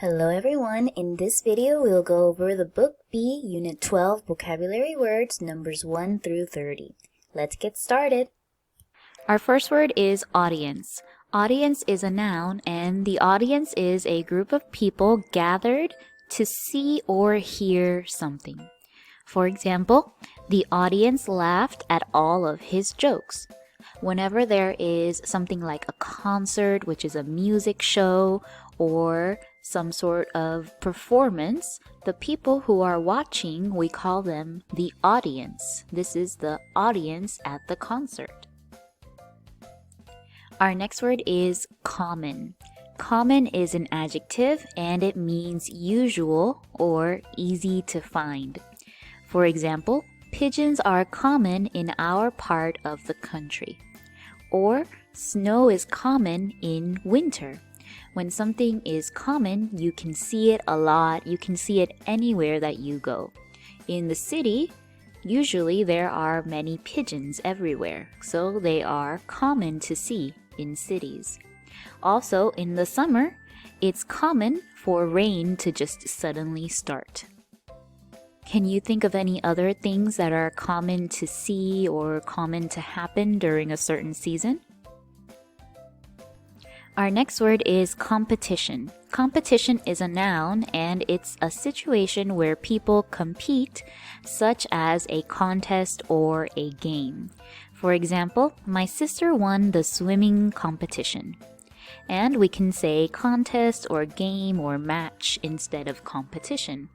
Hello everyone, in this video we'll go over the Book B, Unit 12, Vocabulary Words, numbers 1 through 30. Let's get started. Our first word is audience. Audience is a noun, and the audience is a group of people gathered to see or hear something. For example, the audience laughed at all of his jokes. Whenever there is something like a concert, which is a music show, or some sort of performance, the people who are watching, we call them the audience. This is the audience at the concert. Our next word is common. Common is an adjective and it means usual or easy to find. For example, pigeons are common in our part of the country. Or snow is common in winter. When something is common, you can see it a lot. You can see it anywhere that you go. In the city, usually there are many pigeons everywhere, so they are common to see in cities. Also, in the summer, it's common for rain to just suddenly start. Can you think of any other things that are common to see or common to happen during a certain season? Our next word is competition. Competition is a noun and it's a situation where people compete, such as a contest or a game. For example, my sister won the swimming competition. And we can say contest or game or match instead of competition.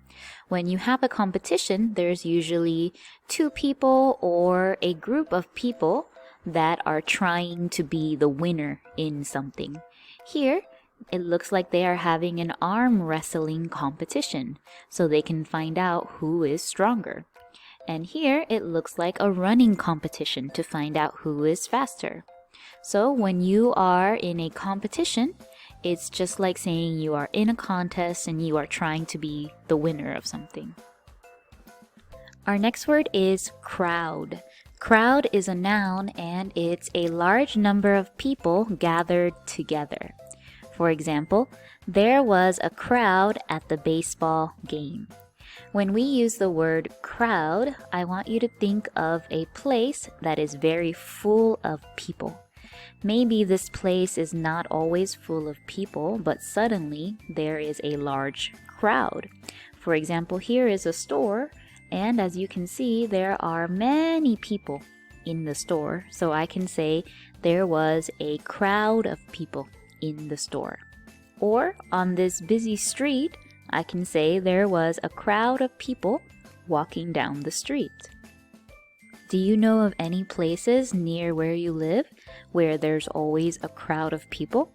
When you have a competition, there's usually two people or a group of people that are trying to be the winner in something. Here, it looks like they are having an arm wrestling competition, so they can find out who is stronger. And here, it looks like a running competition to find out who is faster. So when you are in a competition, it's just like saying you are in a contest and you are trying to be the winner of something. Our next word is crowd. Crowd is a noun and it's a large number of people gathered together. For example, there was a crowd at the baseball game. When we use the word crowd, I want you to think of a place that is very full of people. Maybe this place is not always full of people, but suddenly there is a large crowd. For example, here is a store, and as you can see, there are many people in the store. So I can say there was a crowd of people in the store. Or on this busy street, I can say there was a crowd of people walking down the street. Do you know of any places near where you live where there's always a crowd of people?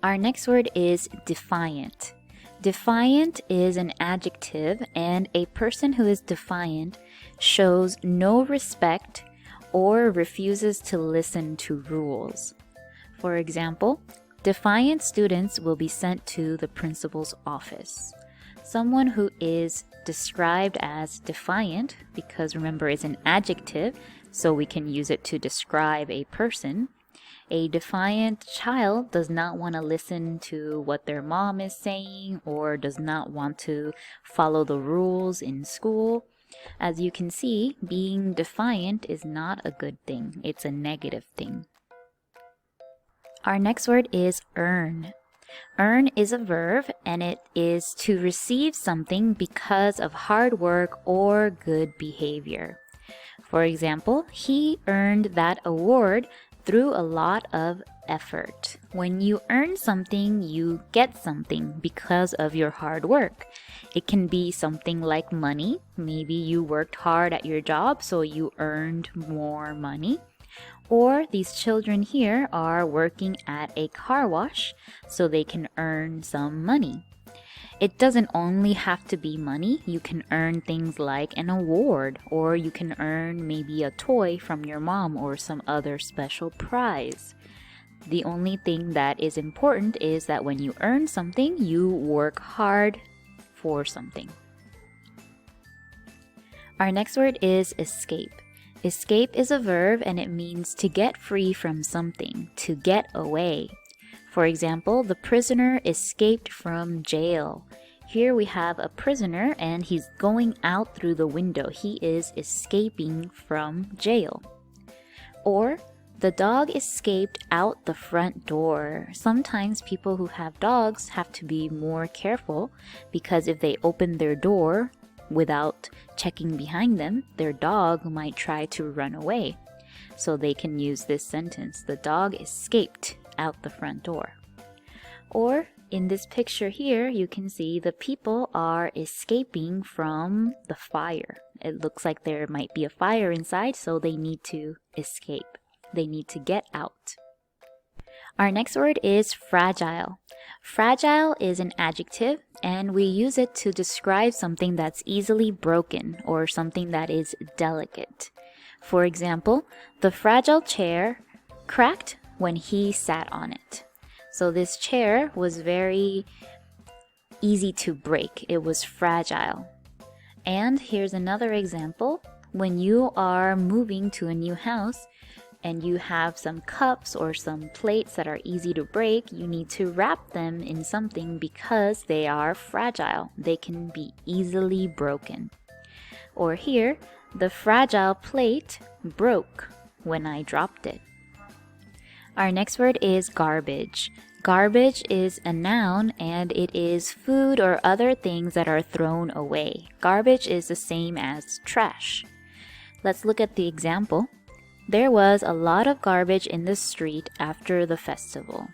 Our next word is defiant. Defiant is an adjective, and a person who is defiant shows no respect or refuses to listen to rules. For example, defiant students will be sent to the principal's office. Someone who is described as defiant, because remember it's an adjective, so we can use it to describe a person. A defiant child does not want to listen to what their mom is saying or does not want to follow the rules in school. As you can see, being defiant is not a good thing. It's a negative thing. Our next word is earn. Earn is a verb and it is to receive something because of hard work or good behavior. For example, he earned that award through a lot of effort. When you earn something, you get something because of your hard work. It can be something like money. Maybe you worked hard at your job, so you earned more money. Or these children here are working at a car wash, so they can earn some money. It doesn't only have to be money. You can earn things like an award, or you can earn maybe a toy from your mom or some other special prize. The only thing that is important is that when you earn something, you work hard for something. Our next word is escape. Escape is a verb and it means to get free from something, to get away. For example, the prisoner escaped from jail. Here we have a prisoner and he's going out through the window. He is escaping from jail. Or the dog escaped out the front door. Sometimes people who have dogs have to be more careful because if they open their door without checking behind them, their dog might try to run away. So they can use this sentence, the dog escaped out the front door. Or in this picture here, you can see the people are escaping from the fire. It looks like there might be a fire inside, so they need to escape. They need to get out. Our next word is fragile. Fragile is an adjective, and we use it to describe something that's easily broken or something that is delicate. For example, the fragile chair cracked when he sat on it. So this chair was very easy to break. It was fragile. And here's another example. When you are moving to a new house and you have some cups or some plates that are easy to break, you need to wrap them in something because they are fragile. They can be easily broken. Or here, the fragile plate broke when I dropped it. Our next word is garbage. Garbage is a noun and it is food or other things that are thrown away. Garbage is the same as trash. Let's look at the example. There was a lot of garbage in the street after the festival.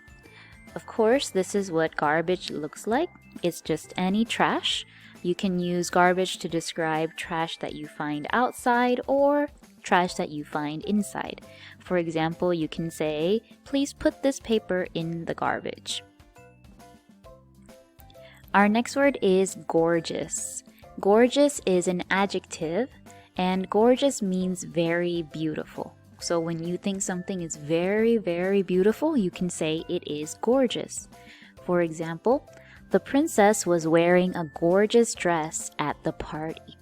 Of course, this is what garbage looks like. It's just any trash. You can use garbage to describe trash that you find outside or trash that you find inside. For example, you can say, please put this paper in the garbage. Our next word is gorgeous. Gorgeous is an adjective, and gorgeous means very beautiful. So when you think something is very, very beautiful, you can say it is gorgeous. For example, the princess was wearing a gorgeous dress at the party.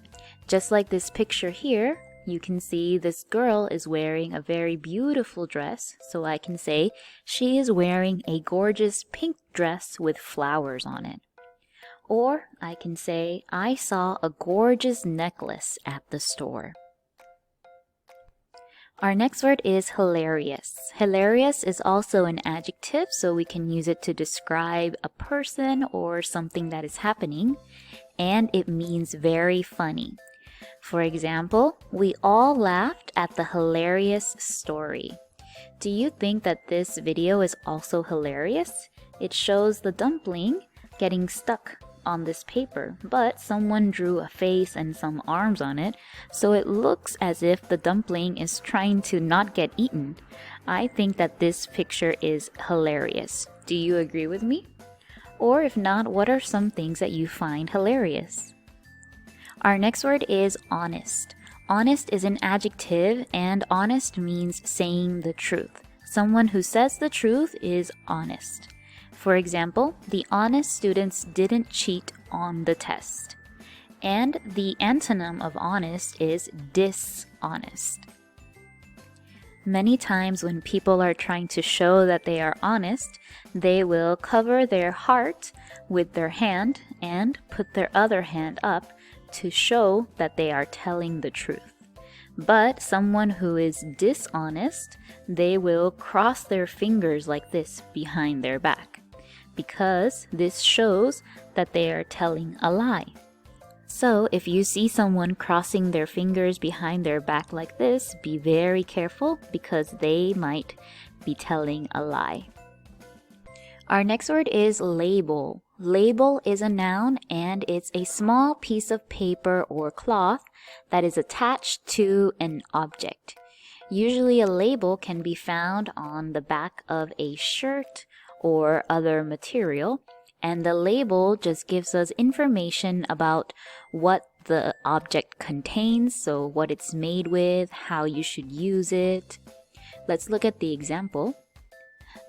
Just like this picture here, you can see this girl is wearing a very beautiful dress. So I can say she is wearing a gorgeous pink dress with flowers on it. Or I can say I saw a gorgeous necklace at the store. Our next word is hilarious. Hilarious is also an adjective, so we can use it to describe a person or something that is happening, and it means very funny. For example, we all laughed at the hilarious story. Do you think that this video is also hilarious? It shows the dumpling getting stuck on this paper, but someone drew a face and some arms on it, so it looks as if the dumpling is trying to not get eaten. I think that this picture is hilarious. Do you agree with me? Or if not, what are some things that you find hilarious? Our next word is honest. Honest is an adjective, and honest means saying the truth. Someone who says the truth is honest. For example, the honest students didn't cheat on the test. And the antonym of honest is dishonest. Many times when people are trying to show that they are honest, they will cover their heart with their hand and put their other hand up to show that they are telling the truth. But someone who is dishonest, they will cross their fingers like this behind their back, because this shows that they are telling a lie. So if you see someone crossing their fingers behind their back like this, be very careful because they might be telling a lie. Our next word is label. Label is a noun and it's a small piece of paper or cloth that is attached to an object. Usually a label can be found on the back of a shirt or other material, and the label just gives us information about what the object contains, so what it's made with, how you should use it. Let's look at the example.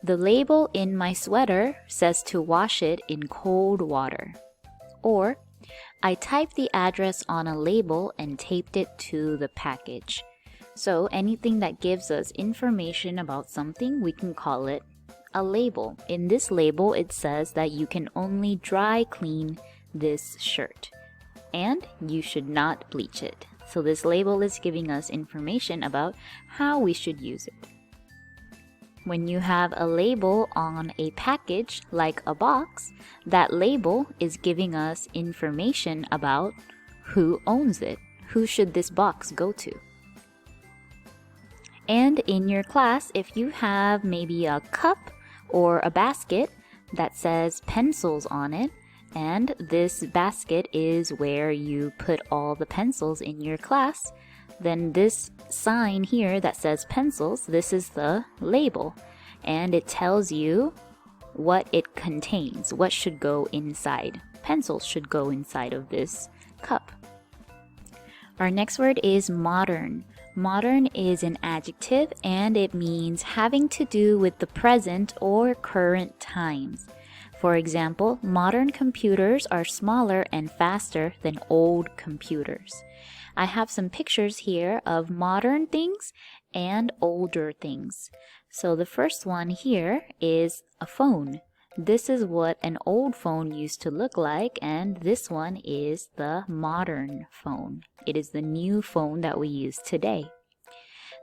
The label in my sweater says to wash it in cold water. Or, I typed the address on a label and taped it to the package. So anything that gives us information about something, we can call it a label. In this label, it says that you can only dry clean this shirt and you should not bleach it. So this label is giving us information about how we should use it. When you have a label on a package, like a box, that label is giving us information about who owns it. Who should this box go to? And in your class, if you have maybe a cup or a basket that says pencils on it, and this basket is where you put all the pencils in your class, then this sign here that says pencils, this is the label, and it tells you what it contains, what should go inside. Pencils should go inside of this cup. Our next word is modern. Modern is an adjective and it means having to do with the present or current times. For example, modern computers are smaller and faster than old computers. I have some pictures here of modern things and older things. So the first one here is a phone. This is what an old phone used to look like, and this one is the modern phone. It is the new phone that we use today.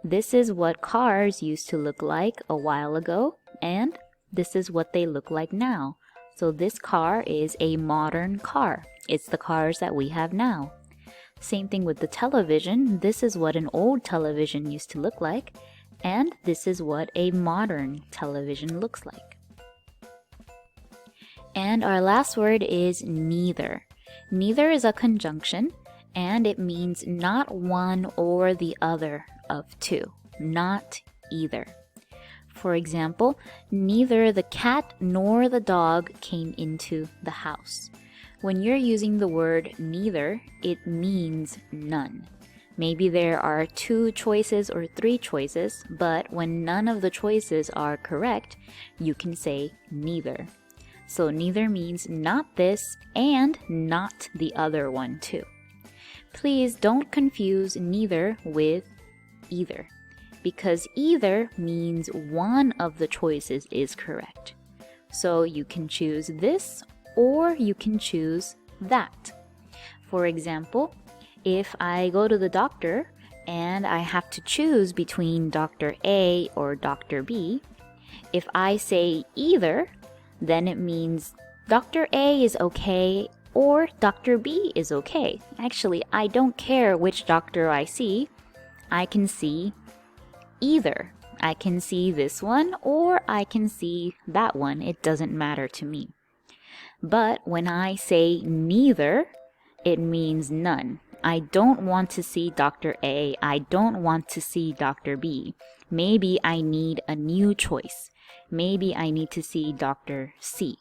This is what cars used to look like a while ago, and this is what they look like now. So this car is a modern car. It's the cars that we have now. Same thing with the television. This is what an old television used to look like, and this is what a modern television looks like. And our last word is neither. Neither is a conjunction, and it means not one or the other of two. Not either. For example, neither the cat nor the dog came into the house. When you're using the word neither, it means none. Maybe there are 2 choices or 3 choices, but when none of the choices are correct, you can say neither. So neither means not this and not the other one too. Please don't confuse neither with either, because either means one of the choices is correct. So you can choose this or you can choose that. For example, if I go to the doctor and I have to choose between Dr. A or Dr. B, if I say either, then it means Dr. A is okay or Dr. B is okay. Actually, I don't care which doctor I see. I can see either. I can see this one or I can see that one. It doesn't matter to me. But when I say neither, it means none. I don't want to see Dr. A. I don't want to see Dr. B. Maybe I need a new choice. Maybe I need to see Dr. C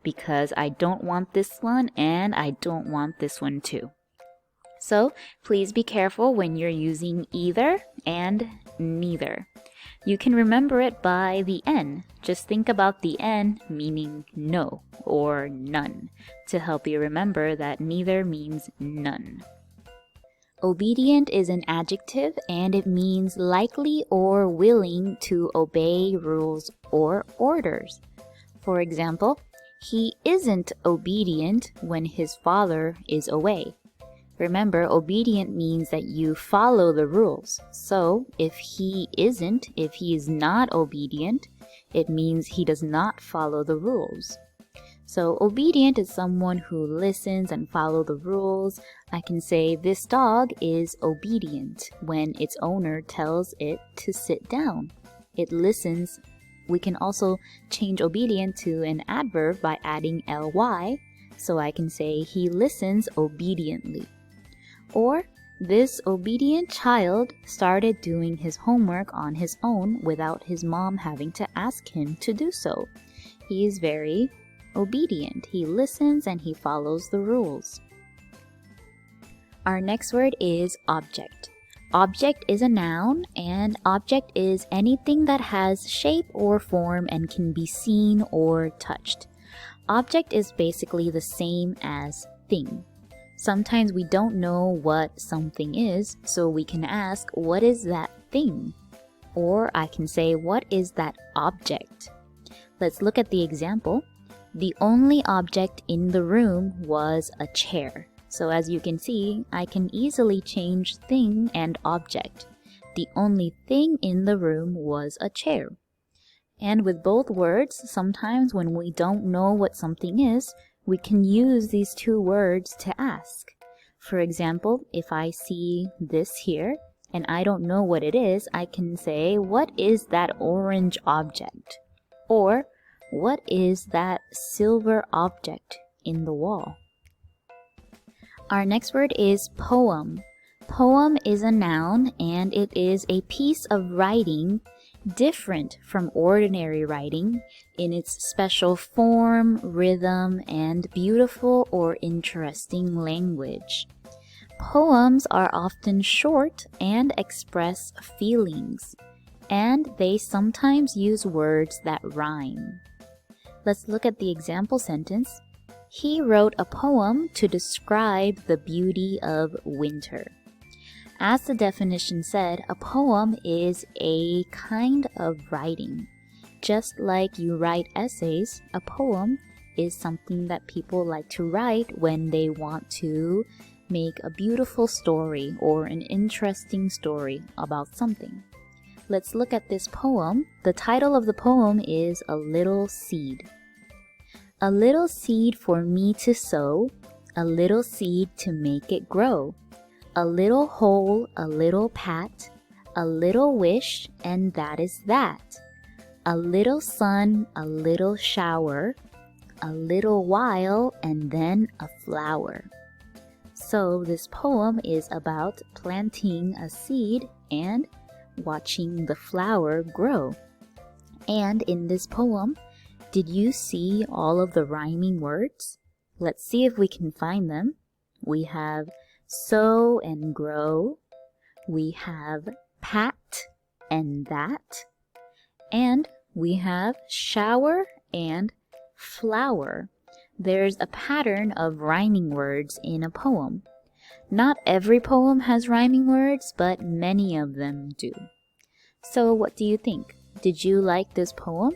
because I don't want this one and I don't want this one too. So please be careful when you're using either and neither. You can remember it by the N. Just think about the N meaning no or none to help you remember that neither means none. Obedient is an adjective and it means likely or willing to obey rules or orders. For example, he isn't obedient when his father is away. Remember, obedient means that you follow the rules. So if he is not obedient, it means he does not follow the rules. So obedient is someone who listens and follows the rules. I can say this dog is obedient when its owner tells it to sit down. It listens. We can also change obedient to an adverb by adding ly. So I can say he listens obediently. Or this obedient child started doing his homework on his own without his mom having to ask him to do so. He is very obedient. He listens and he follows the rules. Our next word is object. Object is a noun, and object is anything that has shape or form and can be seen or touched. Object is basically the same as thing. Sometimes we don't know what something is, so we can ask, what is that thing? Or I can say, what is that object? Let's look at the example. The only object in the room was a chair. So as you can see, I can easily change thing and object. The only thing in the room was a chair. And with both words, sometimes when we don't know what something is, we can use these two words to ask. For example, if I see this here and I don't know what it is, I can say, what is that orange object? Or, what is that silver object in the wall? Our next word is poem. Poem is a noun and it is a piece of writing different from ordinary writing in its special form, rhythm, and beautiful or interesting language. Poems are often short and express feelings, and they sometimes use words that rhyme. Let's look at the example sentence. He wrote a poem to describe the beauty of winter. As the definition said, a poem is a kind of writing. Just like you write essays, a poem is something that people like to write when they want to make a beautiful story or an interesting story about something. Let's look at this poem. The title of the poem is A Little Seed. A little seed for me to sow, a little seed to make it grow. A little hole, a little pat, a little wish, and that is that. A little sun, a little shower, a little while, and then a flower. So this poem is about planting a seed and watching the flower grow. And in this poem, did you see all of the rhyming words? Let's see if we can find them. We have sow and grow. We have pat and that. And we have shower and flower. There's a pattern of rhyming words in a poem. Not every poem has rhyming words, but many of them do. So what do you think? Did you like this poem?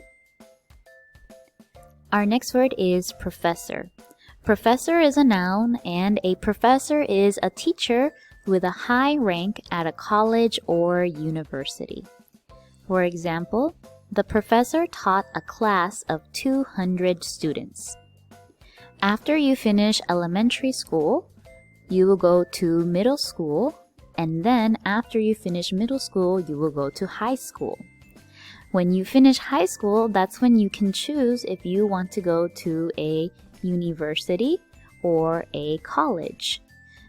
Our next word is professor. Professor is a noun, and a professor is a teacher with a high rank at a college or university. For example, the professor taught a class of 200 students. After you finish elementary school, you will go to middle school, and then after you finish middle school, you will go to high school. When you finish high school, that's when you can choose if you want to go to a university or a college.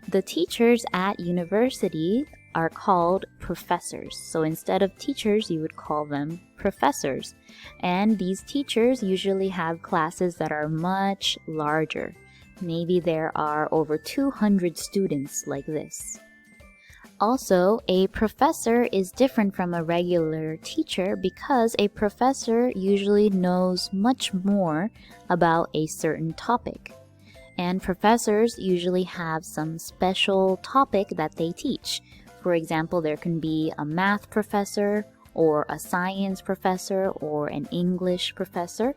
The teachers at university are called professors. So instead of teachers, you would call them professors. And these teachers usually have classes that are much larger. Maybe there are over 200 students like this. Also, a professor is different from a regular teacher because a professor usually knows much more about a certain topic. And professors usually have some special topic that they teach. For example, there can be a math professor or a science professor or an English professor,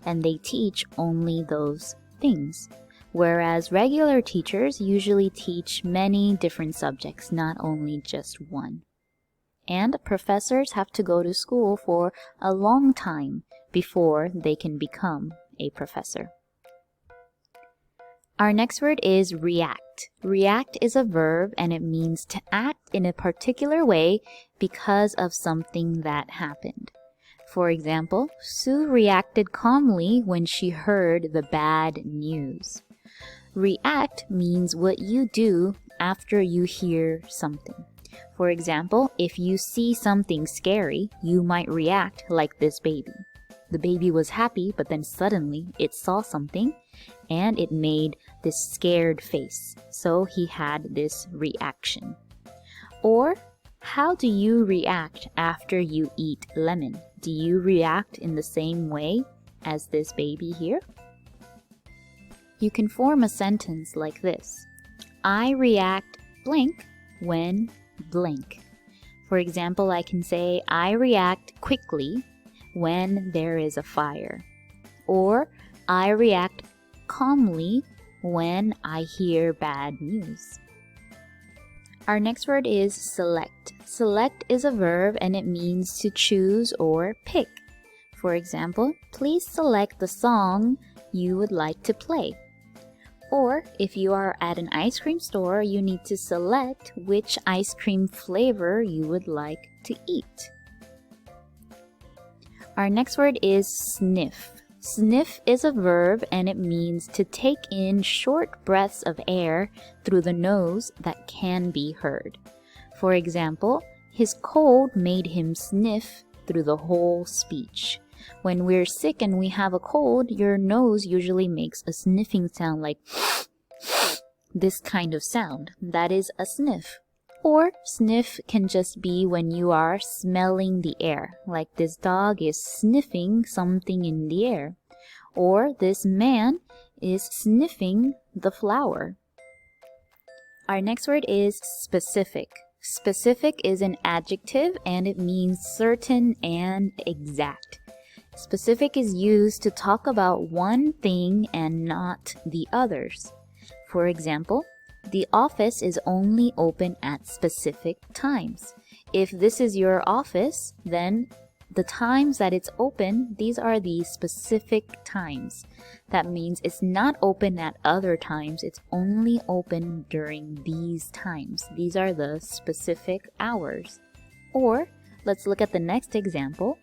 and they teach only those things. Whereas regular teachers usually teach many different subjects, not only just one. And professors have to go to school for a long time before they can become a professor. Our next word is react. React is a verb and it means to act in a particular way because of something that happened. For example, Sue reacted calmly when she heard the bad news. React means what you do after you hear something. For example, if you see something scary, you might react like this baby. The baby was happy, but then suddenly it saw something and it made this scared face. So he had this reaction. Or, how do you react after you eat lemon? Do you react in the same way as this baby here? You can form a sentence like this. I react blank when blank. For example, I can say, I react quickly when there is a fire. or I react calmly when I hear bad news. Our next word is select. Select is a verb and it means to choose or pick. For example, please select the song you would like to play. Or if you are at an ice cream store, you need to select which ice cream flavor you would like to eat. Our next word is sniff. Sniff is a verb and it means to take in short breaths of air through the nose that can be heard. For example, his cold made him sniff through the whole speech. When we're sick and we have a cold, your nose usually makes a sniffing sound like this kind of sound. That is a sniff. Or sniff can just be when you are smelling the air, like this dog is sniffing something in the air. Or this man is sniffing the flower. Our next word is specific. Specific is an adjective and it means certain and exact. Specific is used to talk about one thing and not the others. For example, the office is only open at specific times. If this is your office, then the times that it's open, these are the specific times. That means it's not open at other times, it's only open during these times. These are the specific hours. Or, let's look at the next example.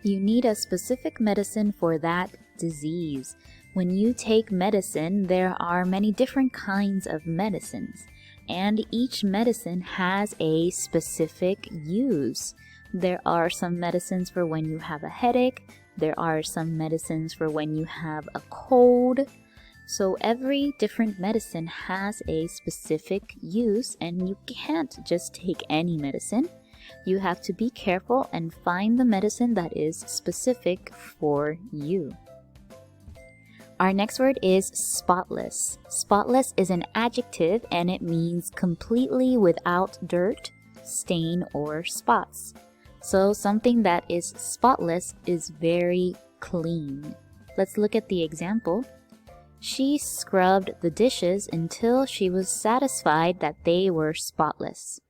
You need a specific medicine for that disease. When you take medicine, there are many different kinds of medicines, and each medicine has a specific use. There are some medicines for when you have a headache. There are some medicines for when you have a cold. So every different medicine has a specific use, and you can't just take any medicine. You have to be careful and find the medicine that is specific for you. Our next word is spotless. Spotless is an adjective and it means completely without dirt, stain, or spots. So something that is spotless is very clean. Let's look at the example. She scrubbed the dishes until she was satisfied that they were spotless.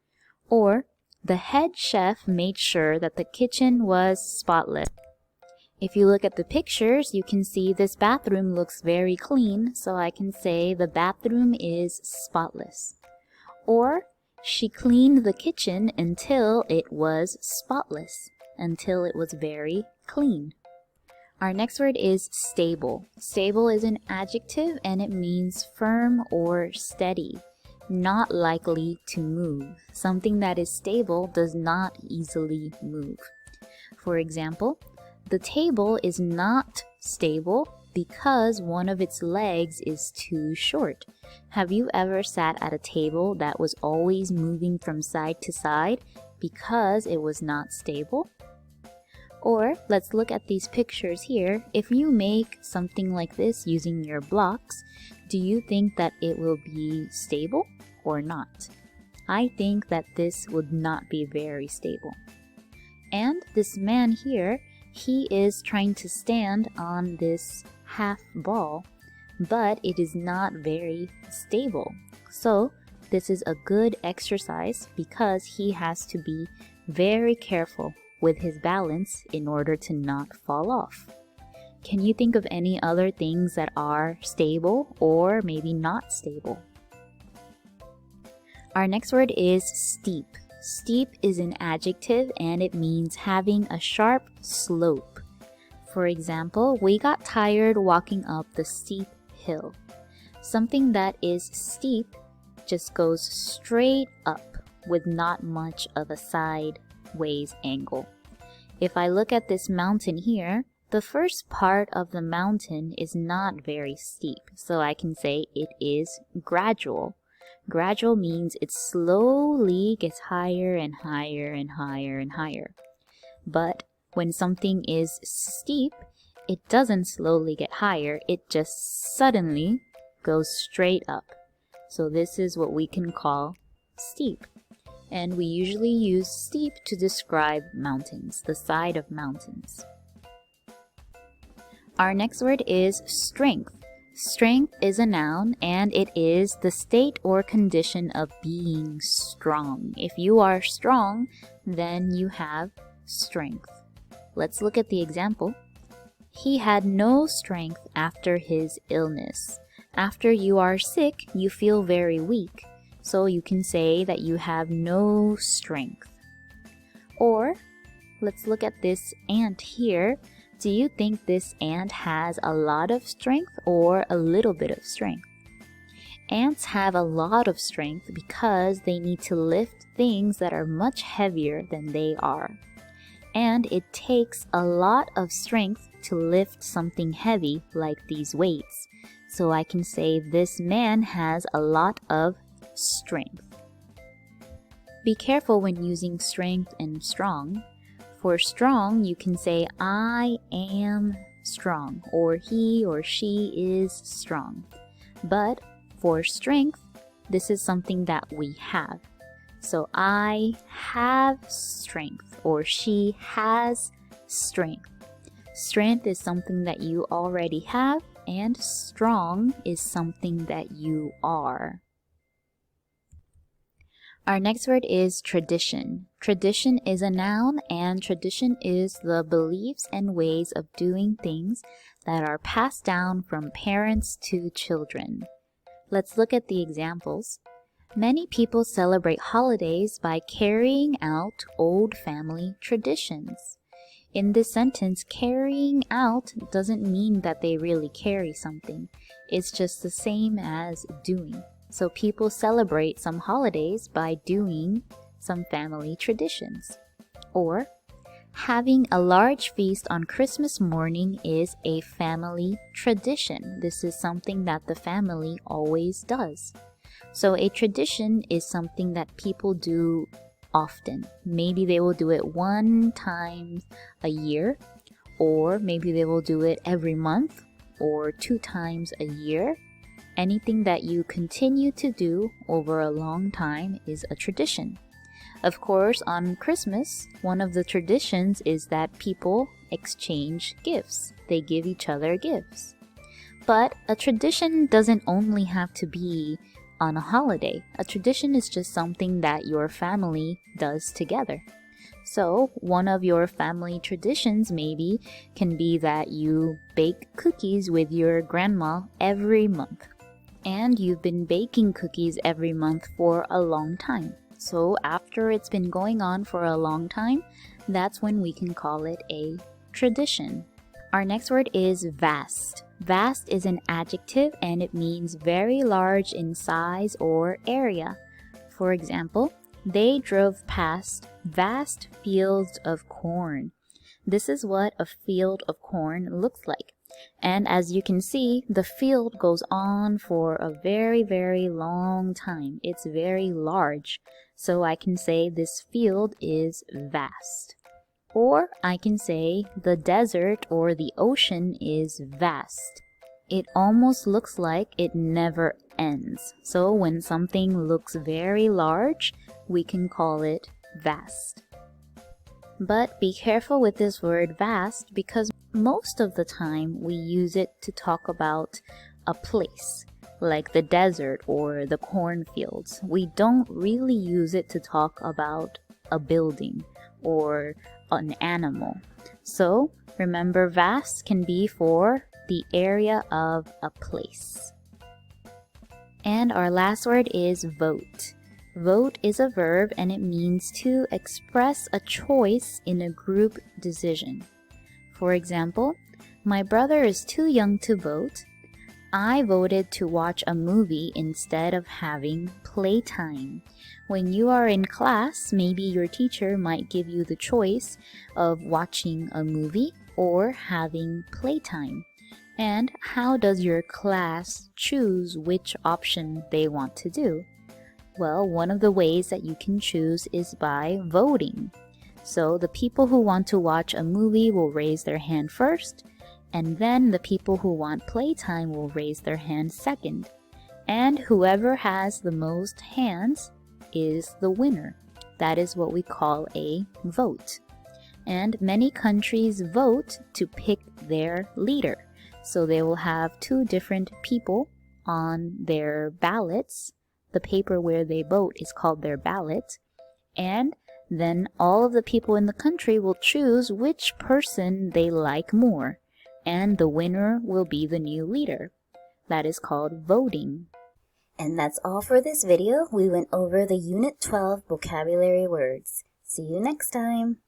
Or, the head chef made sure that the kitchen was spotless. If you look at the pictures, you can see this bathroom looks very clean, so I can say the bathroom is spotless. Or, she cleaned the kitchen until it was spotless, until it was very clean. Our next word is stable. Stable is an adjective and it means firm or steady, not likely to move. Something that is stable does not easily move. For example, the table is not stable because one of its legs is too short. Have you ever sat at a table that was always moving from side to side because it was not stable? Or let's look at these pictures here. If you make something like this using your blocks, do you think that it will be stable or not? I think that this would not be very stable. And this man here, he is trying to stand on this half ball, but it is not very stable. So this is a good exercise because he has to be very careful with his balance in order to not fall off. Can you think of any other things that are stable or maybe not stable? Our next word is steep. Steep is an adjective and it means having a sharp slope. For example, we got tired walking up the steep hill. Something that is steep just goes straight up with not much of a sideways angle. If I look at this mountain here, the first part of the mountain is not very steep, so I can say it is gradual. Gradual means it slowly gets higher and higher and higher and higher. But when something is steep, it doesn't slowly get higher, it just suddenly goes straight up. So this is what we can call steep. And we usually use steep to describe mountains, the side of mountains. Our next word is strength. Strength is a noun and it is the state or condition of being strong. If you are strong, then you have strength. Let's look at the example. He had no strength after his illness. After you are sick, you feel very weak. So you can say that you have no strength. Or, let's look at this ant here. Do you think this ant has a lot of strength or a little bit of strength? Ants have a lot of strength because they need to lift things that are much heavier than they are. And it takes a lot of strength to lift something heavy like these weights. So I can say this man has a lot of strength. Be careful when using strength and strong. For strong, you can say I am strong, or he or she is strong. But for strength, this is something that we have. So I have strength, or she has strength. Strength is something that you already have, and strong is something that you are. Our next word is tradition. Tradition is a noun, and tradition is the beliefs and ways of doing things that are passed down from parents to children. Let's look at the examples. Many people celebrate holidays by carrying out old family traditions. In this sentence, carrying out doesn't mean that they really carry something. It's just the same as doing. So people celebrate some holidays by doing some family traditions. Or, having a large feast on Christmas morning is a family tradition. This is something that the family always does. So a tradition is something that people do often. Maybe they will do it one time a year, or maybe they will do it every month, or 2 times a year. Anything that you continue to do over a long time is a tradition. Of course, on Christmas, one of the traditions is that people exchange gifts. They give each other gifts. But a tradition doesn't only have to be on a holiday. A tradition is just something that your family does together. So, one of your family traditions maybe can be that you bake cookies with your grandma every month. And you've been baking cookies every month for a long time. So after it's been going on for a long time, that's when we can call it a tradition. Our next word is vast. Vast is an adjective and it means very large in size or area. For example, they drove past vast fields of corn. This is what a field of corn looks like. And as you can see, the field goes on for a very, very long time. It's very large. So I can say this field is vast. Or I can say the desert or the ocean is vast. It almost looks like it never ends. So when something looks very large, we can call it vast. But be careful with this word vast because most of the time we use it to talk about a place, like the desert or the cornfields. We don't really use it to talk about a building or an animal. So remember, vast can be for the area of a place. And our last word is vote. Vote is a verb and it means to express a choice in a group decision. For example, my brother is too young to vote. I voted to watch a movie instead of having playtime. When you are in class, maybe your teacher might give you the choice of watching a movie or having playtime. And how does your class choose which option they want to do? Well, one of the ways that you can choose is by voting. So the people who want to watch a movie will raise their hand first, and then the people who want playtime will raise their hand second. And whoever has the most hands is the winner. That is what we call a vote. And many countries vote to pick their leader. So they will have two different people on their ballots. The paper where they vote is called their ballot. And then all of the people in the country will choose which person they like more. And the winner will be the new leader. That is called voting. And that's all for this video. We went over the Unit 12 vocabulary words. See you next time.